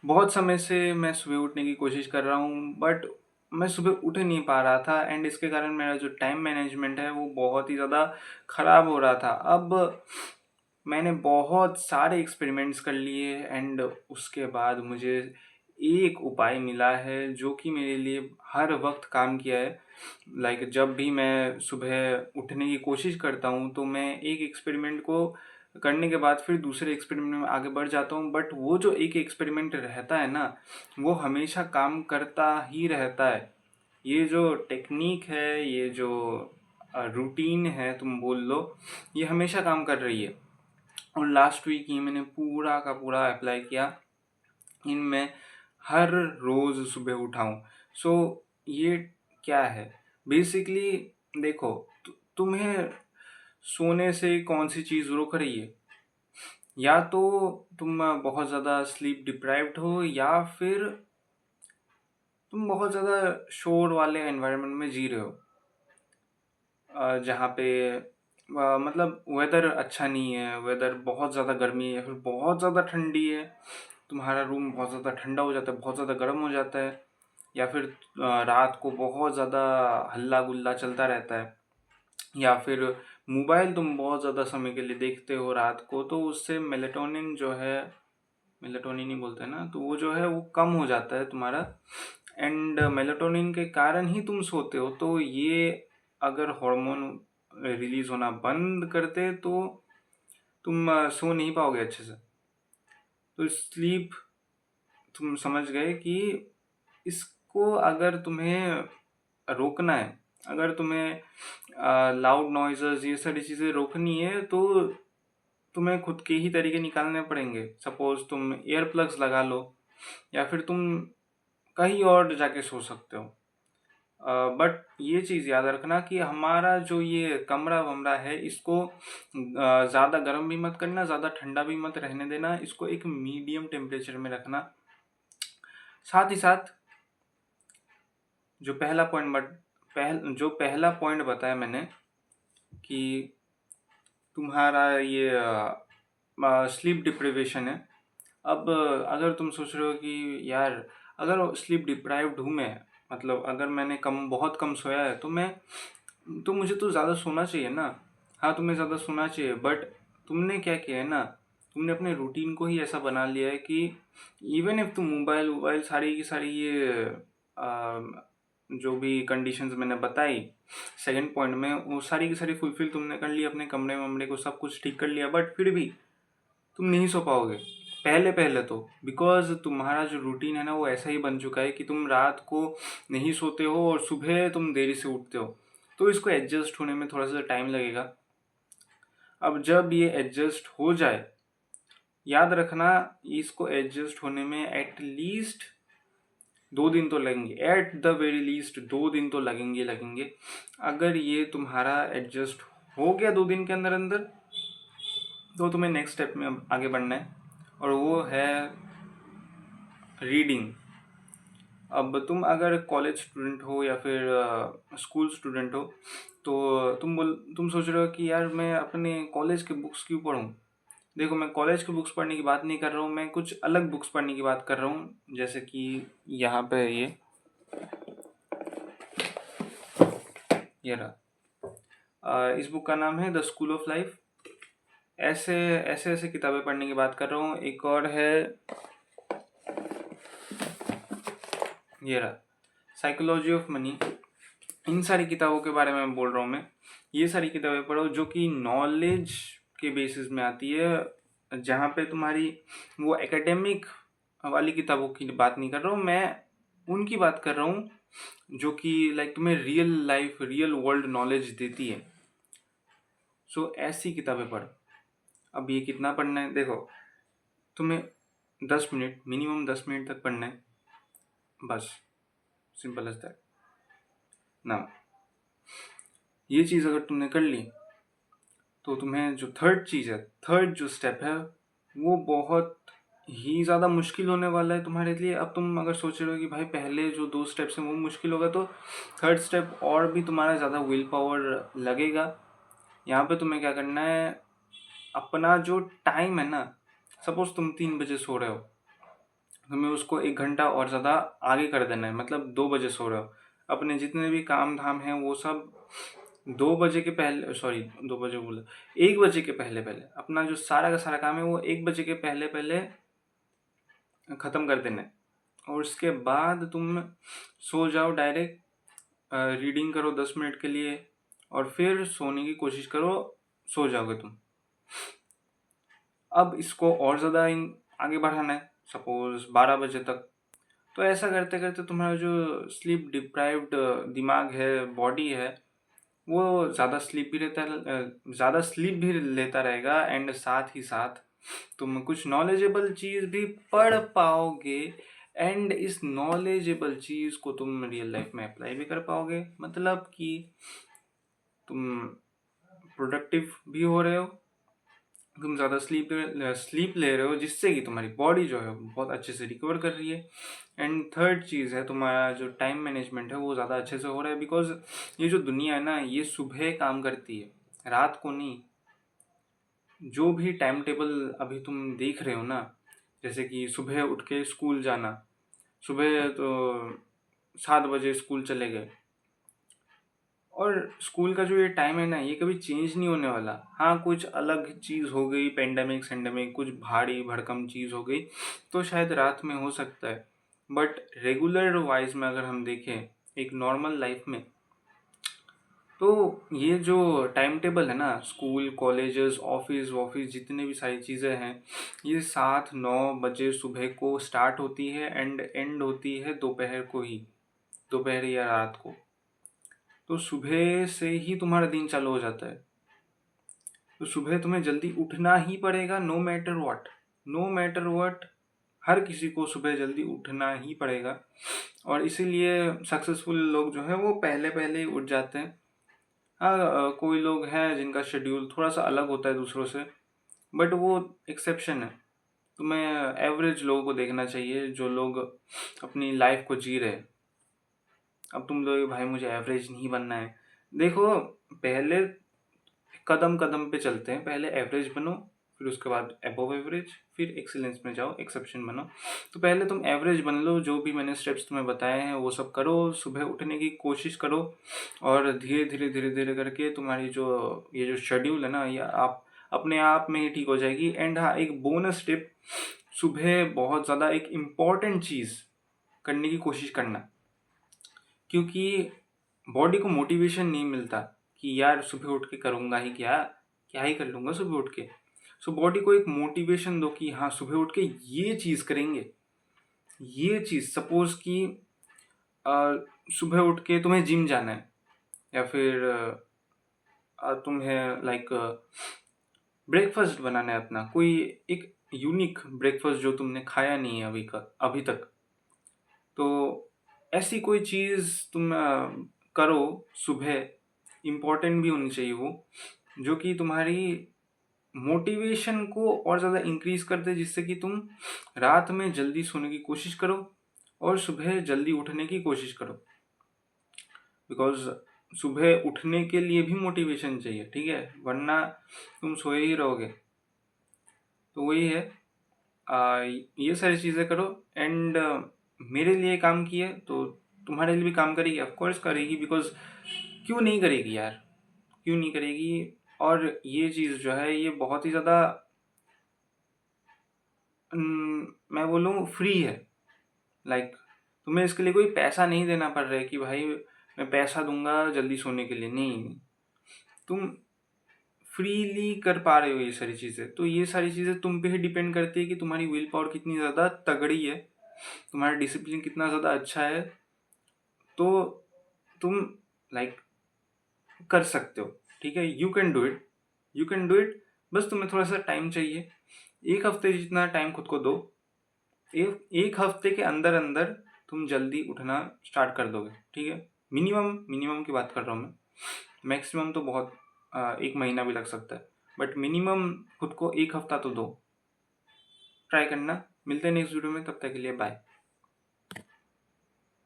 बहुत समय से मैं सुबह उठने की कोशिश कर रहा हूँ, बट मैं सुबह उठ नहीं पा रहा था एंड इसके कारण मेरा जो टाइम मैनेजमेंट है वो बहुत ही ज़्यादा ख़राब हो रहा था। अब मैंने बहुत सारे एक्सपेरिमेंट्स कर लिए एंड उसके बाद मुझे एक उपाय मिला है जो कि मेरे लिए हर वक़्त काम किया है। जब भी मैं सुबह उठने की कोशिश करता हूँ तो मैं एक एक्सपेरिमेंट को करने के बाद फिर दूसरे एक्सपेरिमेंट में आगे बढ़ जाता हूँ, बट वो जो एक एक्सपेरिमेंट रहता है ना, वो हमेशा काम करता ही रहता है। ये जो टेक्नीक है, ये जो रूटीन है तुम बोल लो, ये हमेशा काम कर रही है। और लास्ट वीक ही मैंने पूरा का पूरा अप्लाई किया। इनमें हर रोज़ सुबह उठा हूँ। सो ये क्या है? बेसिकली देखो, तुम्हें सोने से कौन सी चीज़ रोक रही है? या तो तुम बहुत ज़्यादा स्लीप डिप्राइव्ड हो, या फिर तुम बहुत ज़्यादा शोर वाले एनवायरनमेंट में जी रहे हो, जहाँ पे मतलब वेदर अच्छा नहीं है, वेदर बहुत ज़्यादा गर्मी है या फिर बहुत ज़्यादा ठंडी है। तुम्हारा रूम बहुत ज़्यादा ठंडा हो जाता है, बहुत ज़्यादा गर्म हो जाता है, या फिर रात को बहुत ज़्यादा हल्ला गुल्ला चलता रहता है, या फिर मोबाइल तुम बहुत ज़्यादा समय के लिए देखते हो रात को, तो उससे मेलेटोनिन जो है, मेलेटोनिन ही बोलते हैं ना, तो वो जो है वो कम हो जाता है तुम्हारा। एंड मेलेटोनिन के कारण ही तुम सोते हो। तो ये अगर हार्मोन रिलीज होना बंद करते तो तुम सो नहीं पाओगे अच्छे से। तो स्लीप, तुम समझ गए कि इसको अगर तुम्हें रोकना है, अगर तुम्हें लाउड नॉइज़ेस ये सारी चीज़ें रोकनी है, तो तुम्हें खुद के ही तरीके निकालने पड़ेंगे। सपोज़ तुम ईयर प्लग्स लगा लो, या फिर तुम कहीं और जाके सो सकते हो। बट ये चीज़ याद रखना कि हमारा जो ये कमरा-वमरा है, इसको ज़्यादा गर्म भी मत करना, ज़्यादा ठंडा भी मत रहने देना, इसको एक मीडियम टेम्परेचर में रखना। साथ ही साथ जो पहला पॉइंट बताया मैंने कि तुम्हारा ये स्लीप डिप्रिवेशन है। अब अगर तुम सोच रहे हो कि यार, अगर स्लीप डिप्राइव्ड हूँ मैं, मतलब अगर मैंने बहुत कम सोया है, तो मुझे तो ज़्यादा सोना चाहिए ना। हाँ, तुम्हें ज़्यादा सोना चाहिए, बट तुमने क्या किया है ना, तुमने अपने रूटीन को ही ऐसा बना लिया है कि इवन इफ तुम मोबाइल वोबाइल सारी की सारी ये आ, जो भी कंडीशंस मैंने बताई सेकंड पॉइंट में, वो सारी की सारी फुलफिल तुमने कर ली, अपने कमरे वमरे को सब कुछ ठीक कर लिया, बट फिर भी तुम नहीं सो पाओगे पहले पहले तो। बिकॉज तुम्हारा जो रूटीन है ना, वो ऐसा ही बन चुका है कि तुम रात को नहीं सोते हो और सुबह तुम देरी से उठते हो। तो इसको एडजस्ट होने में थोड़ा सा टाइम लगेगा। अब जब ये एडजस्ट हो जाए, याद रखना, इसको एडजस्ट होने में एट लीस्ट 2 दिन तो लगेंगे, एट द वेरी लीस्ट 2 दिन तो लगेंगे। अगर ये तुम्हारा एडजस्ट हो गया 2 दिन के अंदर अंदर, तो तुम्हें नेक्स्ट स्टेप में अब आगे बढ़ना है, और वो है रीडिंग। अब तुम अगर कॉलेज स्टूडेंट हो या फिर स्कूल स्टूडेंट हो, तो तुम सोच रहे हो कि यार मैं अपने कॉलेज के बुक्स क्यों पढूं। देखो, मैं कॉलेज की बुक्स पढ़ने की बात नहीं कर रहा हूँ, मैं कुछ अलग बुक्स पढ़ने की बात कर रहा हूँ। जैसे कि यहाँ पे ये रहा। इस बुक का नाम है द स्कूल ऑफ लाइफ। ऐसे ऐसे ऐसे किताबें पढ़ने की बात कर रहा हूँ। एक और है, ये रहा, साइकोलॉजी ऑफ मनी। इन सारी किताबों के बारे में बोल रहा हूँ मैं। ये सारी किताबें पढ़ो जो कि नॉलेज के बेसिस में आती है, जहाँ पे तुम्हारी वो एकेडमिक वाली किताबों की बात नहीं कर रहा हूँ मैं। उनकी बात कर रहा हूँ जो कि तुम्हें real life, real world knowledge देती है। सो ऐसी किताबें पढ़। अब ये कितना पढ़ना है, देखो, तुम्हें 10 मिनट, मिनिमम 10 मिनट तक पढ़ना है, बस। सिंपल एज दैट ना। ये चीज़ अगर तुमने कर ली, तो तुम्हें जो थर्ड जो स्टेप है, वो बहुत ही ज़्यादा मुश्किल होने वाला है तुम्हारे लिए। अब तुम अगर सोच रहे हो कि भाई पहले जो 2 स्टेप्स हैं वो मुश्किल होगा, तो थर्ड स्टेप और भी तुम्हारा ज़्यादा विल पावर लगेगा। यहाँ पे तुम्हें क्या करना है, अपना जो टाइम है ना, सपोज तुम 3 बजे सो रहे हो, तुम्हें उसको 1 घंटा और ज़्यादा आगे कर देना है। मतलब 2 बजे सो रहे हो, अपने जितने भी काम-धाम हैं वो सब 2 बजे के पहले, सॉरी 2 बजे बोला, 1 बजे के पहले-पहले अपना जो सारा का सारा काम है वो 1 बजे के पहले-पहले ख़त्म कर देना है। और उसके बाद तुम सो जाओ डायरेक्ट, रीडिंग करो 10 मिनट के लिए और फिर सोने की कोशिश करो, सो जाओगे तुम। अब इसको और ज़्यादा आगे बढ़ाना है, सपोज़ 12 बजे तक। तो ऐसा करते-करते तुम्हारा जो स्लीप डिप्राइव्ड दिमाग है, बॉडी है, वो ज़्यादा स्लीप भी लेता रहेगा एंड साथ ही साथ तुम कुछ नॉलेजेबल चीज़ भी पढ़ पाओगे एंड इस नॉलेजेबल चीज़ को तुम रियल लाइफ में अप्लाई भी कर पाओगे। मतलब कि तुम प्रोडक्टिव भी हो रहे हो, तुम ज़्यादा स्लीप ले रहे हो जिससे कि तुम्हारी बॉडी जो है वो बहुत अच्छे से रिकवर कर रही है। एंड थर्ड चीज़ है, तुम्हारा जो टाइम मैनेजमेंट है वो ज़्यादा अच्छे से हो रहा है, बिकॉज ये जो दुनिया है ना ये सुबह काम करती है, रात को नहीं। जो भी टाइम टेबल अभी तुम देख रहे हो ना, जैसे कि सुबह उठ के स्कूल जाना, सुबह तो 7 बजे स्कूल चले गए, और स्कूल का जो ये टाइम है ना ये कभी चेंज नहीं होने वाला। हाँ, कुछ अलग चीज़ हो गई, पेंडेमिक सेंडेमिक, कुछ भारी भड़कम चीज़ हो गई तो शायद रात में हो सकता है, बट रेगुलर वाइज में अगर हम देखें एक नॉर्मल लाइफ में, तो ये जो टाइम टेबल है ना, स्कूल कॉलेजेस ऑफिस वॉफिस जितने भी सारी चीज़ें हैं, ये 7-9 बजे सुबह को स्टार्ट होती है एंड एंड होती है दोपहर को ही, दोपहर या रात को। तो सुबह से ही तुम्हारा दिन चालू हो जाता है। तो सुबह तुम्हें जल्दी उठना ही पड़ेगा, no matter what, no matter what. हर किसी को सुबह जल्दी उठना ही पड़ेगा, और इसीलिए सक्सेसफुल लोग जो हैं वो पहले पहले ही उठ जाते हैं। हाँ, कोई लोग हैं जिनका शेड्यूल थोड़ा सा अलग होता है दूसरों से, बट वो एक्सेप्शन है। तुम्हें एवरेज लोगों को देखना चाहिए जो लोग अपनी लाइफ को जी रहे हैं। अब तुम लोग भाई मुझे एवरेज नहीं बनना है, देखो पहले कदम कदम पे चलते हैं, पहले एवरेज बनो, फिर उसके बाद अबव एवरेज, फिर एक्सीलेंस में जाओ, एक्सेप्शन बनो। तो पहले तुम एवरेज बन लो, जो भी मैंने स्टेप्स तुम्हें बताए हैं वो सब करो, सुबह उठने की कोशिश करो, और धीरे धीरे करके तुम्हारी जो ये जो शेड्यूल है ना ये आप अपने आप में ही ठीक हो जाएगी। एंड हाँ, एक बोनस टिप, सुबह बहुत ज़्यादा एक इम्पॉर्टेंट चीज़ करने की कोशिश करना, क्योंकि बॉडी को मोटिवेशन नहीं मिलता कि यार सुबह उठ के करूँगा ही क्या, क्या ही कर लूँगा सुबह उठ के। सो बॉडी को एक मोटिवेशन दो कि हाँ सुबह उठ के ये चीज़ करेंगे, ये चीज़ सपोज़ कि सुबह उठ के तुम्हें जिम जाना है, या फिर तुम्हें लाइक ब्रेकफास्ट बनाना है अपना, कोई एक यूनिक ब्रेकफास्ट जो तुमने खाया नहीं है अभी तक। तो ऐसी कोई चीज़ तुम करो सुबह, इम्पोर्टेंट भी होनी चाहिए वो, जो कि तुम्हारी मोटिवेशन को और ज़्यादा इंक्रीज कर दे, जिससे कि तुम रात में जल्दी सोने की कोशिश करो और सुबह जल्दी उठने की कोशिश करो। बिकॉज सुबह उठने के लिए भी मोटिवेशन चाहिए, ठीक है, वरना तुम सोए ही रहोगे। तो वही है, ये सारी चीज़ें करो, एंड मेरे लिए काम किए तो तुम्हारे लिए भी काम करेगी, ऑफकोर्स करेगी, बिकॉज क्यों नहीं करेगी यार, क्यों नहीं करेगी। और ये चीज़ जो है ये बहुत ही ज़्यादा मैं बोलूँ फ्री है, लाइक तुम्हें इसके लिए कोई पैसा नहीं देना पड़ रहा है कि भाई मैं पैसा दूंगा जल्दी सोने के लिए, नहीं, तुम फ्रीली कर पा रहे हो ये सारी चीज़ें। तो ये सारी चीज़ें तुम पे ही डिपेंड करती है कि तुम्हारी विल पावर कितनी ज़्यादा तगड़ी है, तुम्हारा डिसिप्लिन कितना ज़्यादा अच्छा है, तो तुम लाइक कर सकते हो, ठीक है, you can do it, you can do it. बस तुम्हें थोड़ा सा टाइम चाहिए, 1 हफ्ते जितना टाइम खुद को दो, एक हफ्ते के अंदर अंदर तुम जल्दी उठना स्टार्ट कर दोगे, ठीक है। मिनिमम मिनिमम की बात कर रहा हूँ मैं, मैक्सिमम तो बहुत 1 महीना भी लग सकता है, बट मिनिमम खुद को 1 हफ्ता तो दो, ट्राई करना। मिलते हैं नेक्स्ट वीडियो में, तब तक के लिए बाय।